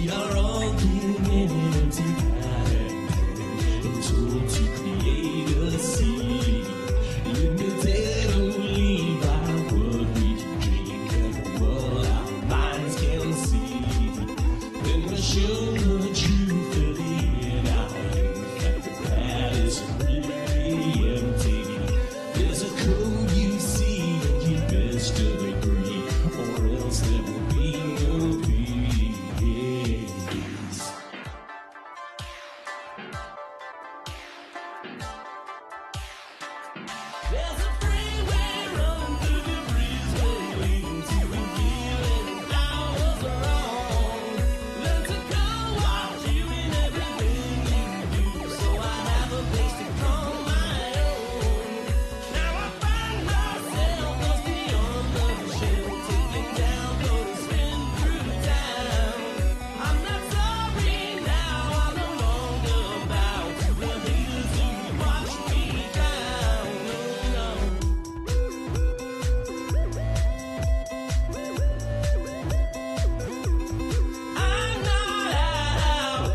We are all being an empty pattern and told to create a scene. Limited only by what we can drink and what our minds can see. Then we're shown the truth of the our youth, that the palace is really empty. There's a code you see and you best to agree, or else there will be no peace. There's a freeway running through the breezeway, leading to the feeling I was wrong. Learn to go while doing everything you do, so I have a place to call my own. Now I find myself lost beyond the shell, taking down, go to spin through town. I'm not sorry now, I'm no longer about the haters who watch me down. No, no. I'm not out.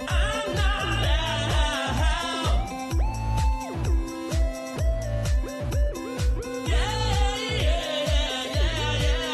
I'm not out. Yeah, yeah, yeah, yeah.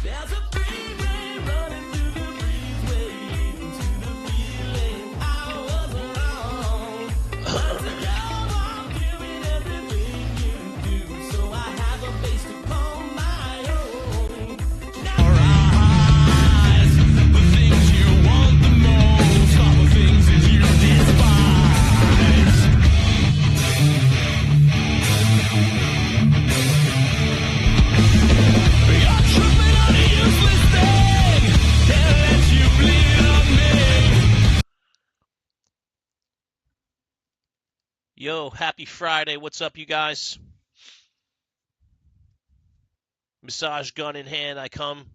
There's a freeway running through the breezeway, leading to the feeling I was wrong. But to go on doing everything you do, so I have a place to call my own. Now rise, the things you want the most are the things that you despise. You're tripping on a useless thing. Can't let you bleed on me. Yo, happy Friday. What's up, you guys? Massage gun in hand, I come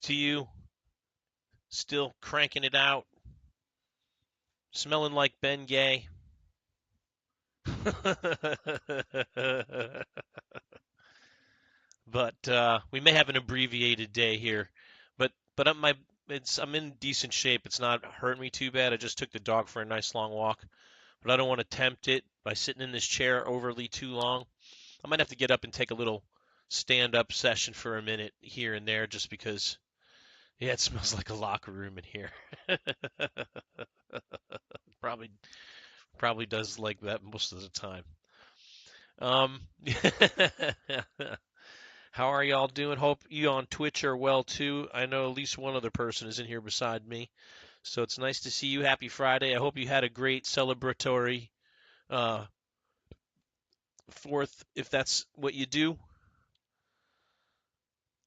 to you, still cranking it out, smelling like Ben Gay. But we may have an abbreviated day here. But I'm in decent shape. It's not hurting me too bad. I just took the dog for a nice long walk. But I don't want to tempt it by sitting in this chair overly too long. I might have to get up and take a little stand-up session for a minute here and there just because, yeah, it smells like a locker room in here. Probably does like that most of the time. How are y'all doing? Hope you on Twitch are well too. I know at least one other person is in here beside me. So it's nice to see you. Happy Friday. I hope you had a great celebratory 4th, if that's what you do.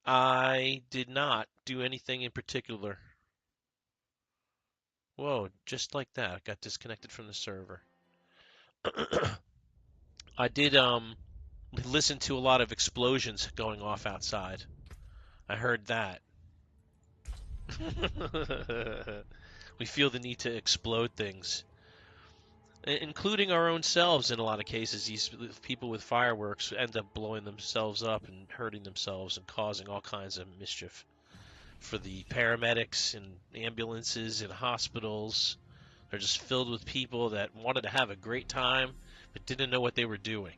I did not do anything in particular. Whoa, just like that. I got disconnected from the server. I did listen to a lot of explosions going off outside. I heard that. We feel the need to explode things, including our own selves in a lot of cases. These people with fireworks end up blowing themselves up and hurting themselves and causing all kinds of mischief for the paramedics and ambulances and hospitals. They're just filled with people that wanted to have a great time but didn't know what they were doing.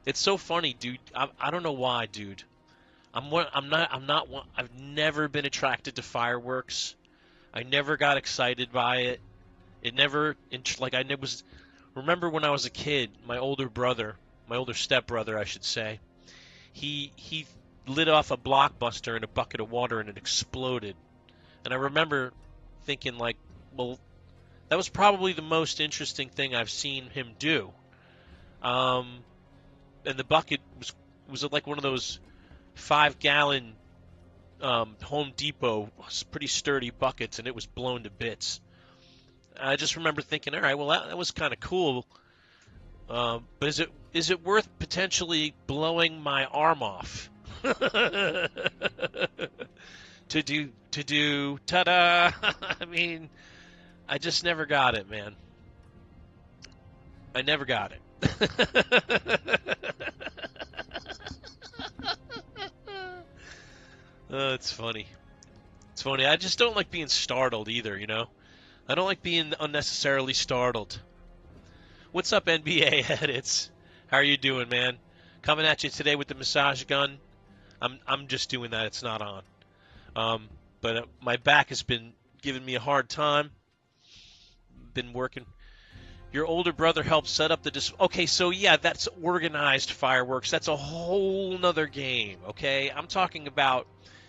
It's so funny, dude. I don't know why, dude. I've never been attracted to fireworks. I never got excited by it. It never, like, remember when I was a kid, my older stepbrother, I should say, he lit off a blockbuster in a bucket of water and it exploded. And I remember thinking, like, well, that was probably the most interesting thing I've seen him do. And the bucket was like one of those 5-gallon Home Depot, pretty sturdy buckets, and it was blown to bits. I just remember thinking, all right, well, that was kind of cool. But is it worth potentially blowing my arm off to do ta-da? I mean, I just never got it, man. I never got it. It's funny. It's funny. I just don't like being startled either, you know? I don't like being unnecessarily startled. What's up, NBA edits? How are you doing, man? Coming at you today with the massage gun. I'm just doing that. It's not on. But my back has been giving me a hard time. Been working. Your older brother helped set up the Okay, so yeah, that's organized fireworks. That's a whole nother game, okay? I'm talking about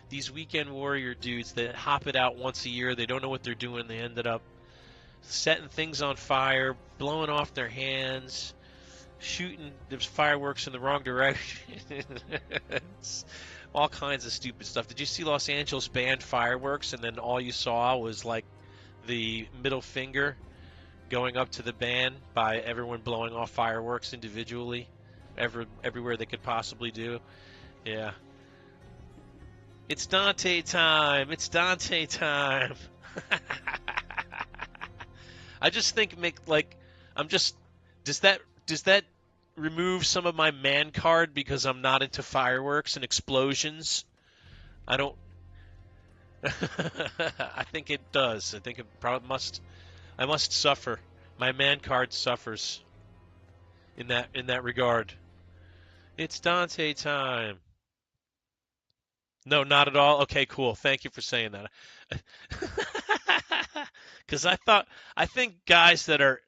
these weekend warrior dudes that hop it out once a year. They don't know what they're doing. They ended up setting things on fire, blowing off their hands, shooting the fireworks in the wrong direction. It's all kinds of stupid stuff. Did you see Los Angeles banned fireworks, and then all you saw was like the middle finger going up to the ban by everyone blowing off fireworks individually, everywhere they could possibly do? Yeah. It's Dante time. It's Dante time. I just think I'm just does that remove some of my man card because I'm not into fireworks and explosions? I don't I think it does. I think it probably must I must suffer. My man card suffers in that regard. It's Dante time. No, not at all. Okay, cool. Thank you for saying that. Because I think guys that are,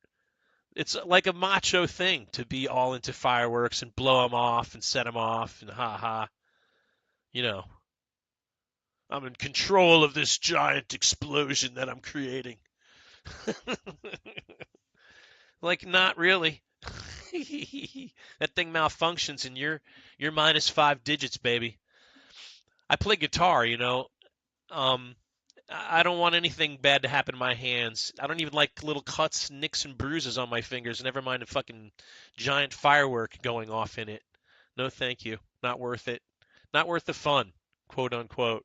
it's like a macho thing to be all into fireworks and blow them off and set them off and ha ha. You know, I'm in control of this giant explosion that I'm creating. Like, not really. That thing malfunctions and you're minus 5 digits, baby. I play guitar, you know. Um, I don't want anything bad to happen to my hands. I don't even like little cuts, nicks, and bruises on my fingers. Never mind a fucking giant firework going off in it. No, thank you. Not worth it. Not worth the fun, quote unquote.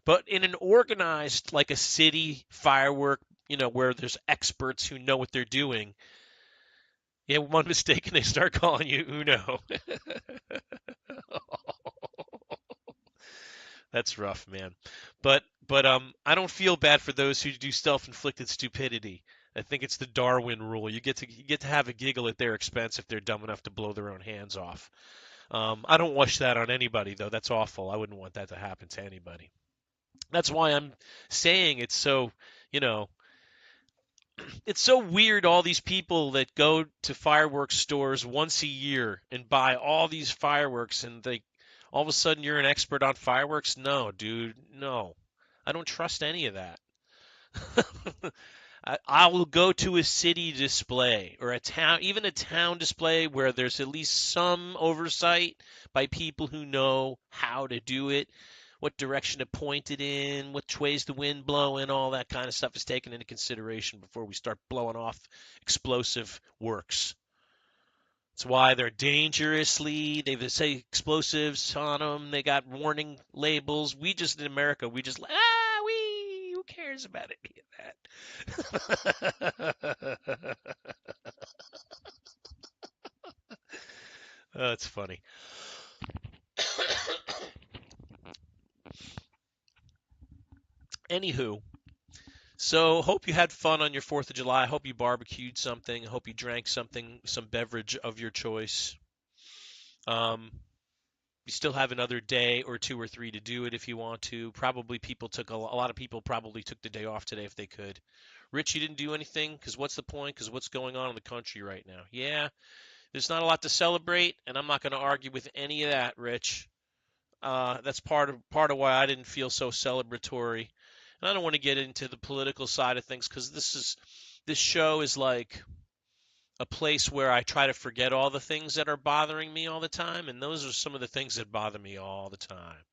But in an organized, like a city firework, you know, where there's experts who know what they're doing. Yeah, one mistake and they start calling you Uno. That's rough, man. But I don't feel bad for those who do self-inflicted stupidity. I think it's the Darwin rule. You get to have a giggle at their expense if they're dumb enough to blow their own hands off. I don't wish that on anybody though. That's awful. I wouldn't want that to happen to anybody. That's why I'm saying it's so, you know, it's so weird all these people that go to fireworks stores once a year and buy all these fireworks and they all of a sudden you're an expert on fireworks. No, dude, no. I don't trust any of that. I will go to a city display or a town, even a town display where there's at least some oversight by people who know how to do it, what direction to point it in, which way's the wind blowing, all that kind of stuff is taken into consideration before we start blowing off explosive works. That's why they're they say explosives on them. They got warning labels. We just in America, who cares about any of that? Oh, it's funny. Anywho, so hope you had fun on your 4th of July. I hope you barbecued something. I hope you drank something, some beverage of your choice. Um, you still have another day or two or three to do it if you want to. Probably a lot of people probably took the day off today if they could. Rich, you didn't do anything because what's the point? Because what's going on in the country right now? Yeah, there's not a lot to celebrate, and I'm not going to argue with any of that, Rich. That's part of why I didn't feel so celebratory. And I don't want to get into the political side of things because this show is like a place where I try to forget all the things that are bothering me all the time, and those are some of the things that bother me all the time.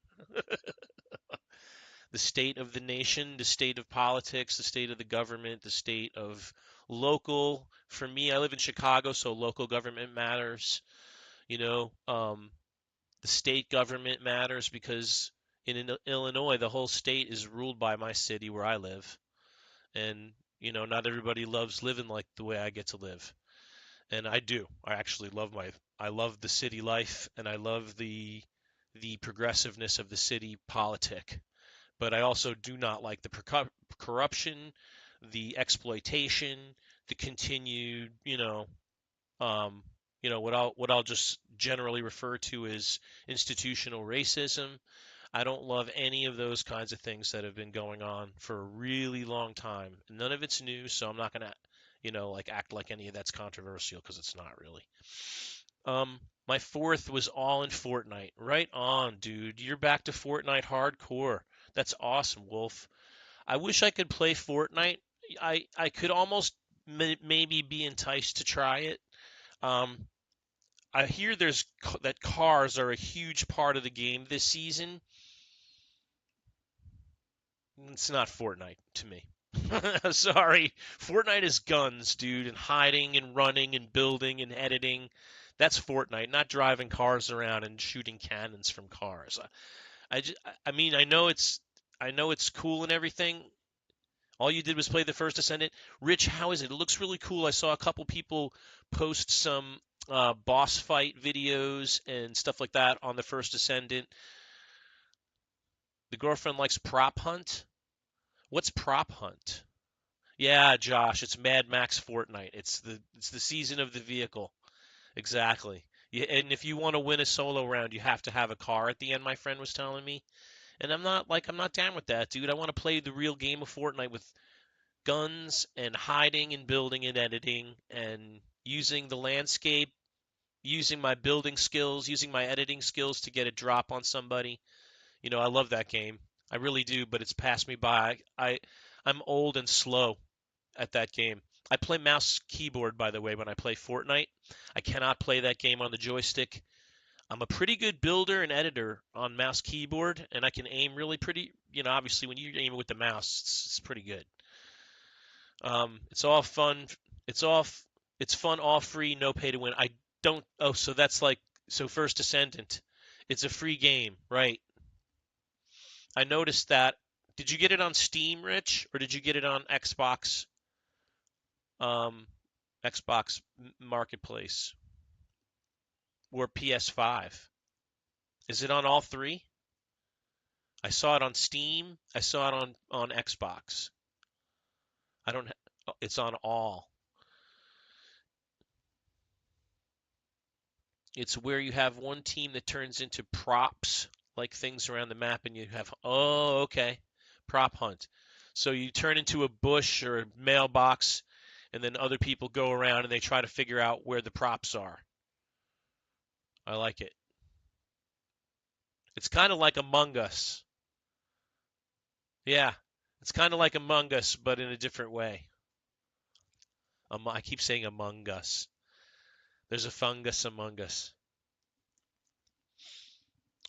The state of the nation, the state of politics, the state of the government, the state of local. For me, I live in Chicago, so local government matters. You know, the state government matters because in Illinois, the whole state is ruled by my city where I live. And, not everybody loves living like the way I get to live. And I do. I actually I love the city life and I love the progressiveness of the city politic. But I also do not like the corruption, the exploitation, the continued, um, what I'll just generally refer to as institutional racism. I don't love any of those kinds of things that have been going on for a really long time. None of it's new, so I'm not gonna, like act like any of that's controversial because it's not really. My fourth was all in Fortnite. Right on, dude. You're back to Fortnite hardcore. That's awesome, Wolf. I wish I could play Fortnite. I could almost maybe be enticed to try it. Um, I hear that cars are a huge part of the game this season. It's not Fortnite to me. Sorry. Fortnite is guns, dude, and hiding and running and building and editing. That's Fortnite, not driving cars around and shooting cannons from cars. I mean, I know it's cool and everything. All you did was play the first Ascendant. Rich, how is it? It looks really cool. I saw a couple people post some boss fight videos and stuff like that on the first Ascendant. The girlfriend likes prop hunt. What's prop hunt? Yeah, Josh, it's Mad Max Fortnite. It's the season of the vehicle. Exactly. Yeah, and if you want to win a solo round, you have to have a car at the end, my friend was telling me. And I'm not down with that, dude. I want to play the real game of Fortnite with guns and hiding and building and editing and using the landscape, using my building skills, using my editing skills to get a drop on somebody. I love that game. I really do, but it's passed me by. I'm old and slow at that game. I play mouse keyboard, by the way, when I play Fortnite. I cannot play that game on the joystick. I'm a pretty good builder and editor on mouse keyboard, and I can aim really pretty. Obviously, when you're aiming with the mouse, it's pretty good. It's all fun. It's all it's fun, all free, no pay to win. I don't. Oh, so that's like so. First Descendant, it's a free game, right? I noticed that. Did you get it on Steam, Rich, or did you get it on um, Xbox Marketplace or PS5? Is it on all three? I saw it on Steam. I saw it on Xbox. I don't. It's on all. It's where you have one team that turns into props, like things around the map, and you have, oh, okay, prop hunt. So you turn into a bush or a mailbox, and then other people go around and they try to figure out where the props are. I like it. It's kind of like Among Us. Yeah, it's kind of like Among Us, but in a different way. I keep saying Among Us. There's a fungus among us.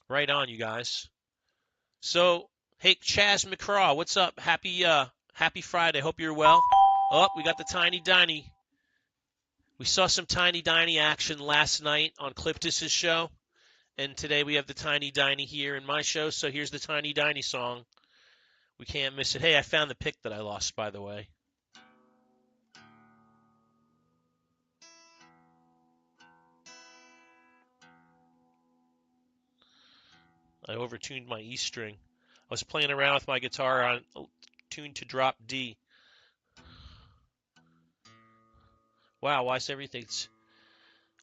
Right on, you guys. So, hey, Chaz McCraw, what's up? Happy Friday. Hope you're well. Oh, we got the Tiny Diny. We saw some Tiny Diny action last night on Cliptus's show, and today we have the Tiny Diny here in my show. So here's the Tiny Diny song. We can't miss it. Hey, I found the pick that I lost, by the way. I overtuned my E string. I was playing around with my guitar on tuned to drop D. Wow, why is everything?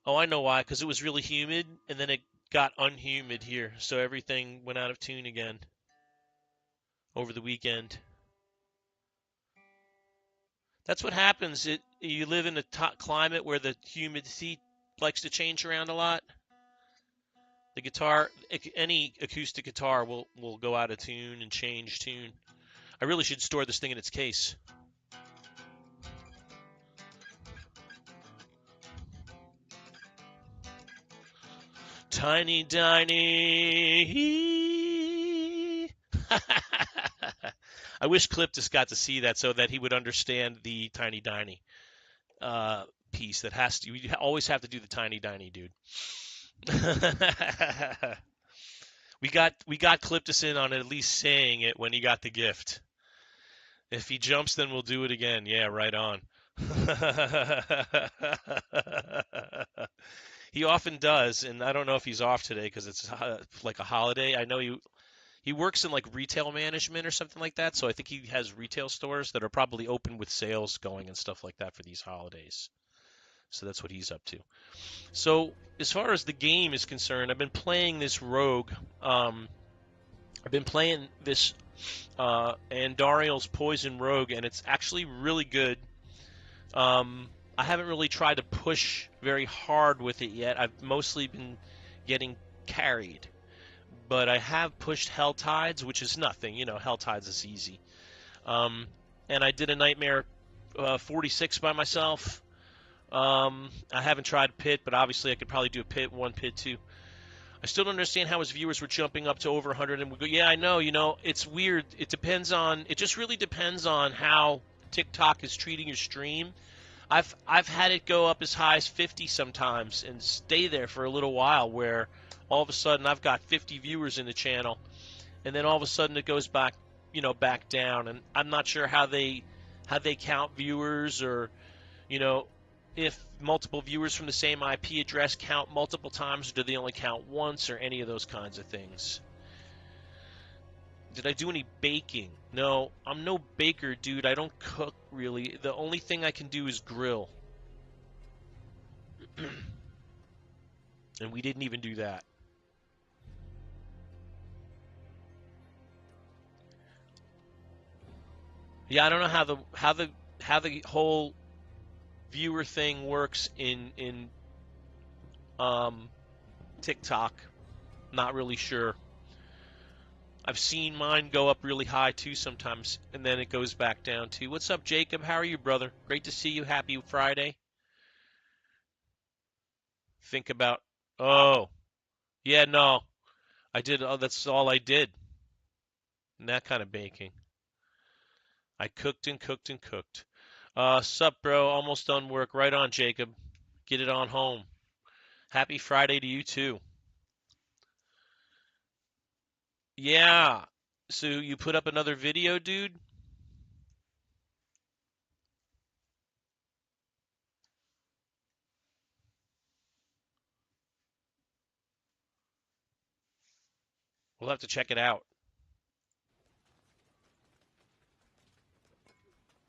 Oh, I know why. Because it was really humid, and then it got unhumid here, so everything went out of tune again over the weekend. That's what happens. You live in a climate where the humidity likes to change around a lot. The guitar, any acoustic guitar will go out of tune and change tune. I really should store this thing in its case. Tiny Diny. I wish Clip just got to see that so that he would understand the Tiny Diny. piece that has to. You always have to do the tiny diny, dude. we got Cliptus in on at least saying it when he got the gift. If he jumps, then we'll do it again. Yeah, right on. He often does, and I don't know if he's off today because it's like a holiday. I know he works in like retail management or something like that, so I think he has retail stores that are probably open with sales going and stuff like that for these holidays. So that's what he's up to. So as far as the game is concerned, I've been playing this rogue. I've been playing this Andariel's Poison Rogue, and it's actually really good. I haven't really tried to push very hard with it yet. I've mostly been getting carried. But I have pushed Hell Tides, which is nothing. You know, Hell Tides is easy. And I did a Nightmare 46 by myself. I haven't tried Pit, but obviously I could probably do a Pit 1, Pit 2. I still don't understand how his viewers were jumping up to over 100, and we go, yeah, I know, it's weird. It just really depends on how TikTok is treating your stream. I've had it go up as high as 50 sometimes and stay there for a little while, where all of a sudden I've got 50 viewers in the channel, and then all of a sudden it goes back down, and I'm not sure how they count viewers, or if multiple viewers from the same IP address count multiple times, or do they only count once, or any of those kinds of things. Did I do any baking? No, I'm no baker, dude. I don't cook, really. The only thing I can do is grill. And we didn't even do that. Yeah, I don't know how the whole viewer thing works in TikTok. Not really sure. I've seen mine go up really high too sometimes, and then it goes back down too. What's up, Jacob? How are you, brother? Great to see you. Happy Friday. Think about. Oh, yeah, no, I did. Oh, that's all I did. And that kind of baking. I cooked and cooked and cooked. Sup, bro? Almost done work. Right on, Jacob. Get it on home. Happy Friday to you too. Yeah. So you put up another video, dude? We'll have to check it out.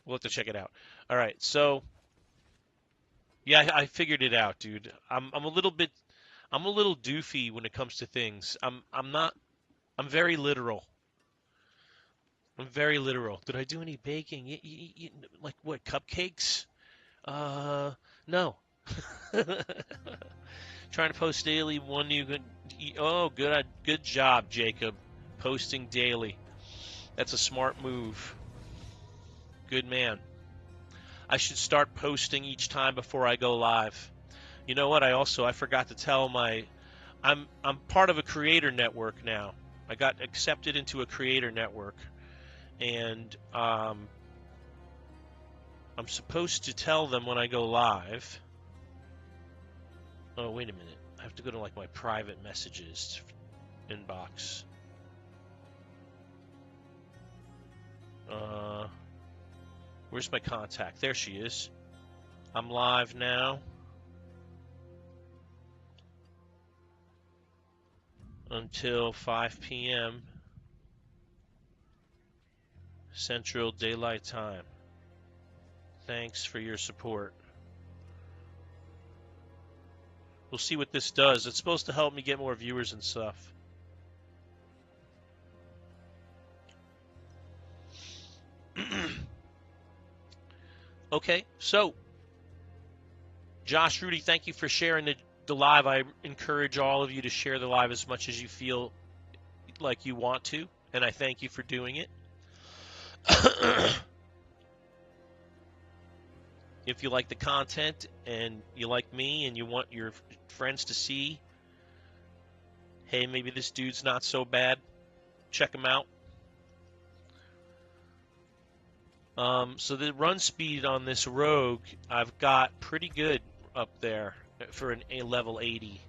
We'll have to check it out. All right. So, yeah, I figured it out, dude. I'm a little doofy when it comes to things. I'm very literal. I'm very literal. Did I do any baking? Like what, cupcakes? No. Trying to post daily. One new good. Oh, good job, Jacob. Posting daily. That's a smart move. Good man. I should start posting each time before I go live. You know what? I forgot to tell I'm part of a creator network now. I got accepted into a creator network, and I'm supposed to tell them when I go live. Oh, wait a minute. I have to go to like my private messages inbox. Where's my contact? There she is. I'm live now. Until 5 p.m. Central Daylight Time. Thanks for your support. We'll see what this does. It's supposed to help me get more viewers and stuff. Okay, so Josh Rudy, thank you for sharing the live. I encourage all of you to share the live as much as you feel like you want to, and I thank you for doing it. If you like the content and you like me and you want your friends to see, hey, maybe this dude's not so bad, check him out. So the run speed on this rogue, I've got pretty good up there for a level 80.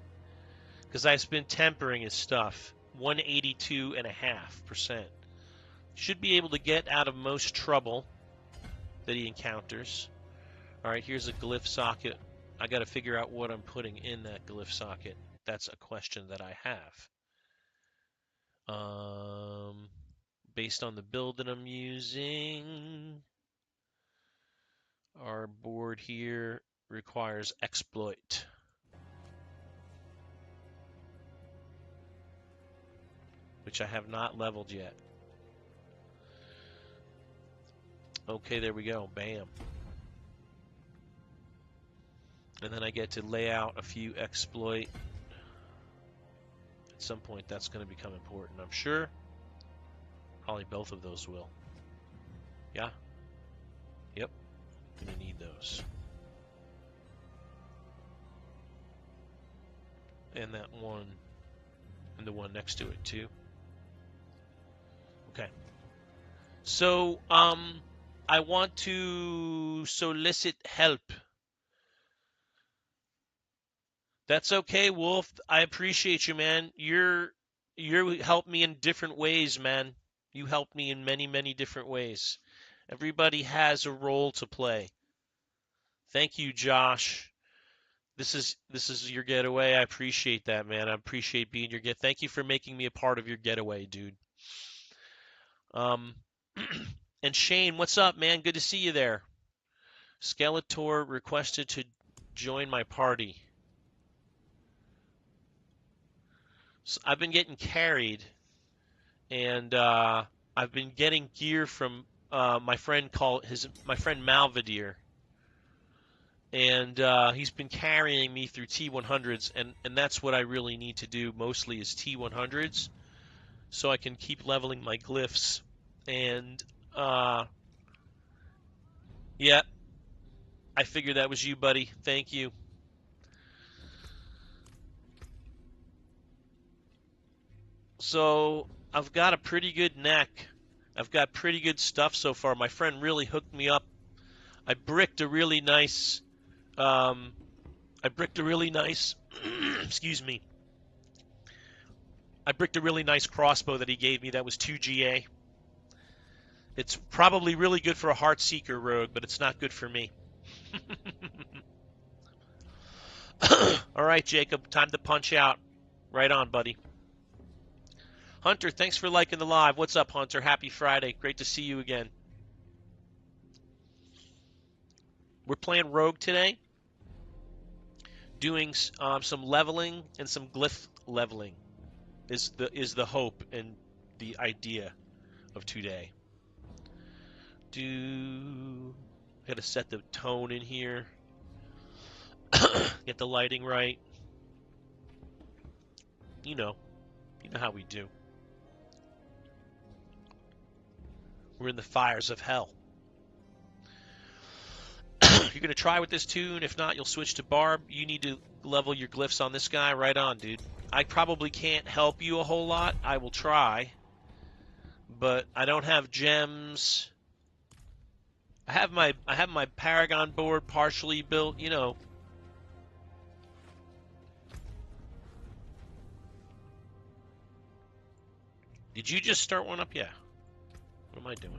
Because I've been tempering his stuff. 182.5%. Should be able to get out of most trouble that he encounters. Alright, here's a glyph socket. I got to figure out what I'm putting in that glyph socket. That's a question that I have. Based on the build that I'm using, our board here requires exploit, which I have not leveled yet. Okay, there we go. Bam. And then I get to lay out a few exploit. At some point, that's going to become important, I'm sure. Probably both of those will. Yeah? Yep. Gonna need those. And that one, and the one next to it, too. Okay. So, I want to solicit help. That's okay, Wolf. I appreciate you, man. You helped me in different ways, man. You helped me in many, many different ways. Everybody has a role to play. Thank you, Josh. This is your getaway. I appreciate that, man. I appreciate being your get. Thank you for making me a part of your getaway, dude. And Shane, what's up, man? Good to see you there. Skeletor requested to join my party. So I've been getting carried, and I've been getting gear from my friend Malvadir, and he's been carrying me through T100s, and that's what I really need to do mostly is T100s, so I can keep leveling my glyphs. And yeah, I figured that was you, buddy. Thank you. So I've got a pretty good neck. I've got pretty good stuff so far. My friend really hooked me up. I bricked a really nice excuse me. I bricked a really nice crossbow that he gave me that was 2 GA. It's probably really good for a Heartseeker rogue, but it's not good for me. All right, Jacob, time to punch out. Right on, buddy. Hunter, thanks for liking the live. What's up, Hunter? Happy Friday. Great to see you again. We're playing Rogue today, doing some leveling and some glyph leveling is the hope and the idea of today. Gotta set the tone in here. Get the lighting right. You know how we do. We're in the fires of hell. You're going to try with this tune. If not, you'll switch to Barb. You need to level your glyphs on this guy. Right on, dude. I probably can't help you a whole lot. I will try. But I don't have gems. I have my Paragon board partially built, you know. Did you just start one up? Yeah. What am I doing?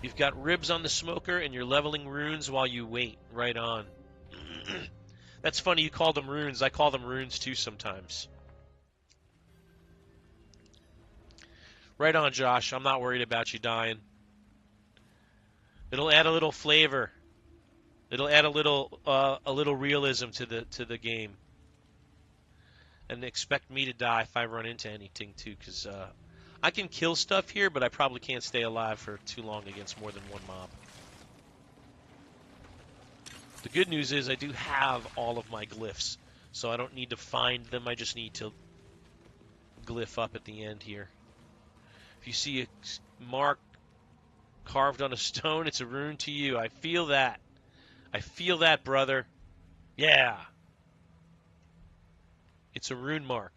You've got ribs on the smoker, and you're leveling runes while you wait. Right on. That's funny you call them runes. I call them runes too sometimes. Right on, Josh. I'm not worried about you dying. It'll add a little flavor. It'll add a little realism to the game. And expect me to die if I run into anything too, because I can kill stuff here, but I probably can't stay alive for too long against more than one mob. The good news is I do have all of my glyphs, so I don't need to find them. I just need to glyph up at the end here. If you see a mark carved on a stone, it's a rune to you. I feel that. I feel that, brother. Yeah. It's a rune mark.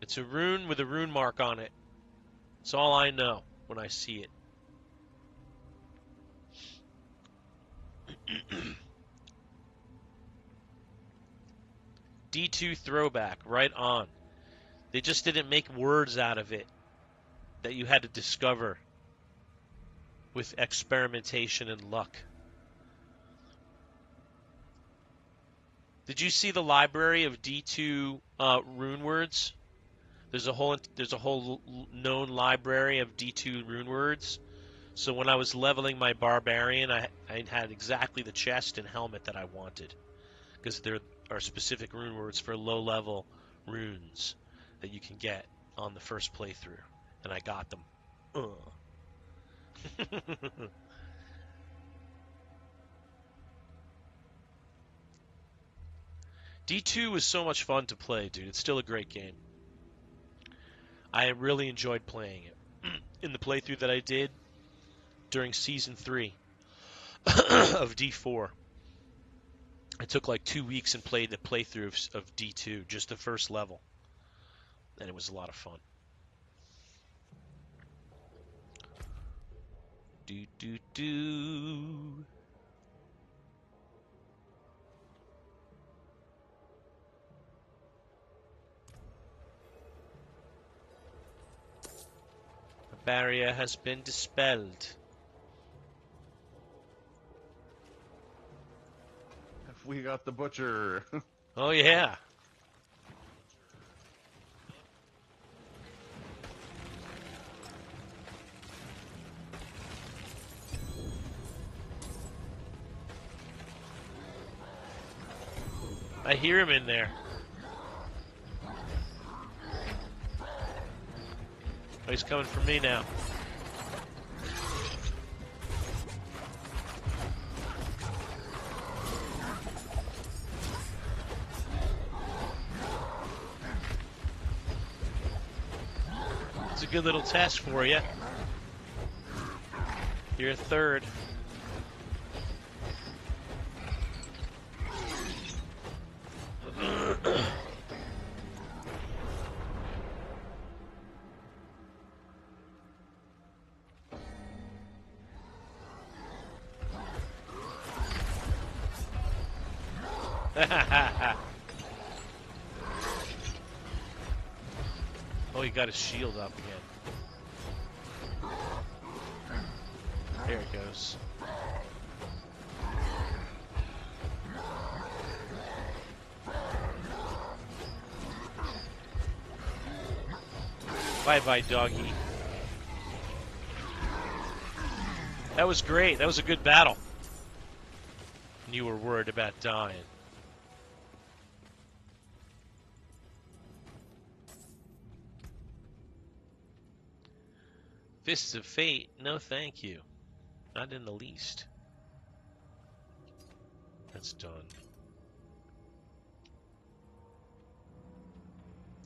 It's a rune with a rune mark on it. It's all I know when I see it. D2 throwback, right on. They just didn't make words out of it that you had to discover with experimentation and luck. Did you see the library of D2 rune words? There's a whole known library of D2 rune words. So when I was leveling my barbarian, I had exactly the chest and helmet that I wanted, because there are specific rune words for low level runes that you can get on the first playthrough, and I got them. D2 is so much fun to play, dude. It's still a great game. I really enjoyed playing it. In the playthrough that I did during Season 3 of D4, I took like 2 weeks and played the playthrough of D2, just the first level. And it was a lot of fun. Do, do, do. The barrier has been dispelled. We got the butcher. Oh, yeah. I hear him in there. Oh, he's coming for me now. It's a good little test for you. You're a third. Oh, he got his shield up again. There it goes. Bye-bye, doggy. That was great. That was a good battle. And you were worried about dying. Fists of Fate? No, thank you. Not in the least. That's done.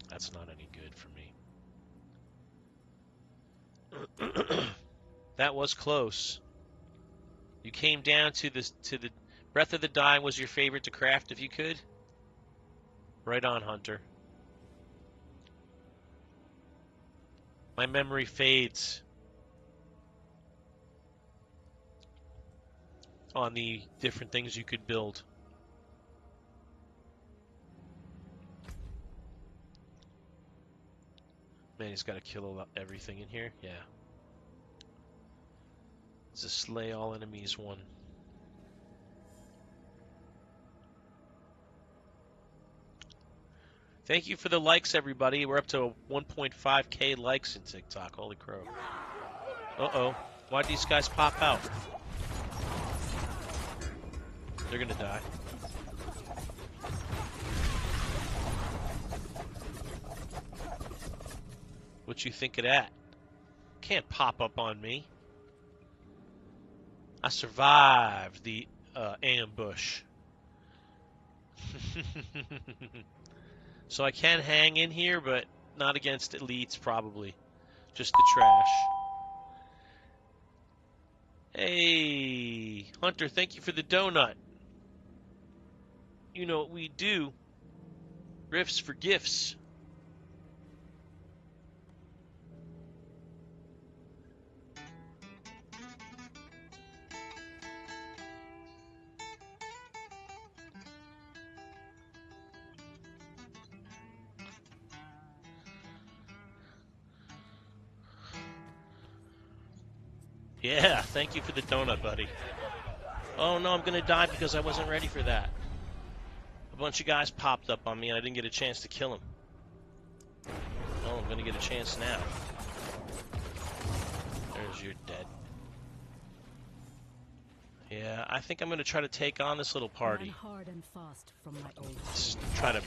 That's not any good for me. That was close. You came down to the Breath of the Dying was your favorite to craft if you could? Right on, Hunter. My memory fades on the different things you could build. Man, he's got to kill everything in here. Yeah. It's a slay all enemies one. Thank you for the likes, everybody. We're up to 1.5k likes in TikTok. Holy crow. Uh-oh. Why'd these guys pop out? They're gonna die. What you think of that? Can't pop up on me. I survived the ambush. So I can hang in here, but not against elites, probably. Just the trash. Hey, Hunter, thank you for the donut. You know what we do. Riffs for gifts. Yeah, thank you for the donut, buddy. Oh no, I'm gonna die because I wasn't ready for that. A bunch of guys popped up on me and I didn't get a chance to kill them. Oh, I'm gonna get a chance now. There's your dead. Yeah, I think I'm gonna try to take on this little party. Ran hard and fast from my old Just try to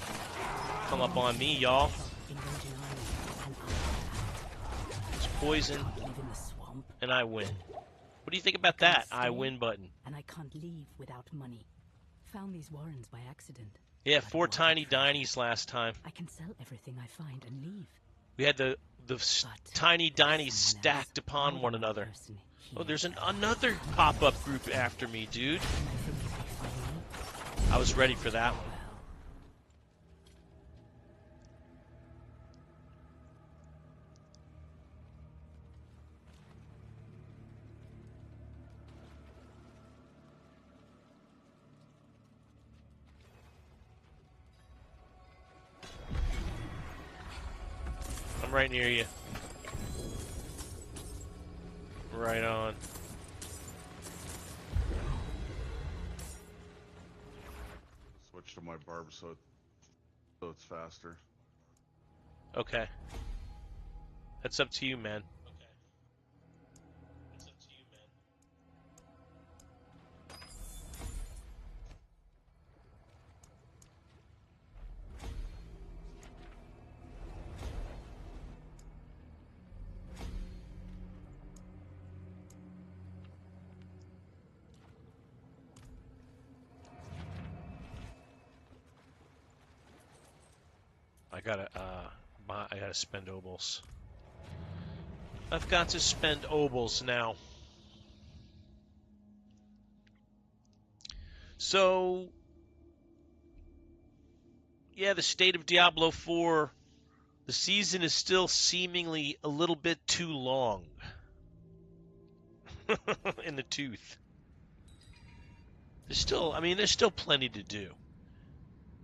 come up on me, y'all. Invading army, and It's poison, I live in the swamp. and I win. What do you think about that? I win button. And I can't leave without money. Found these warrens by accident. Yeah, But 4 what tiny a treasure. dinies last time. I can sell everything I find and leave. We had the But tiny dinies someone stacked else, upon more one than another. person Oh, here. there's another pop-up group after me, dude. And I think if they find me, I was ready for that one. well, I'm right near you. Right on. Switch to my Barb so it's faster. Okay. That's up to you, man. Okay. That's up to you, man. I gotta spend obols. I've got to spend obols now. So, yeah, the state of Diablo IV, the season is still seemingly a little bit too long in the tooth. There's still, I mean, there's still plenty to do.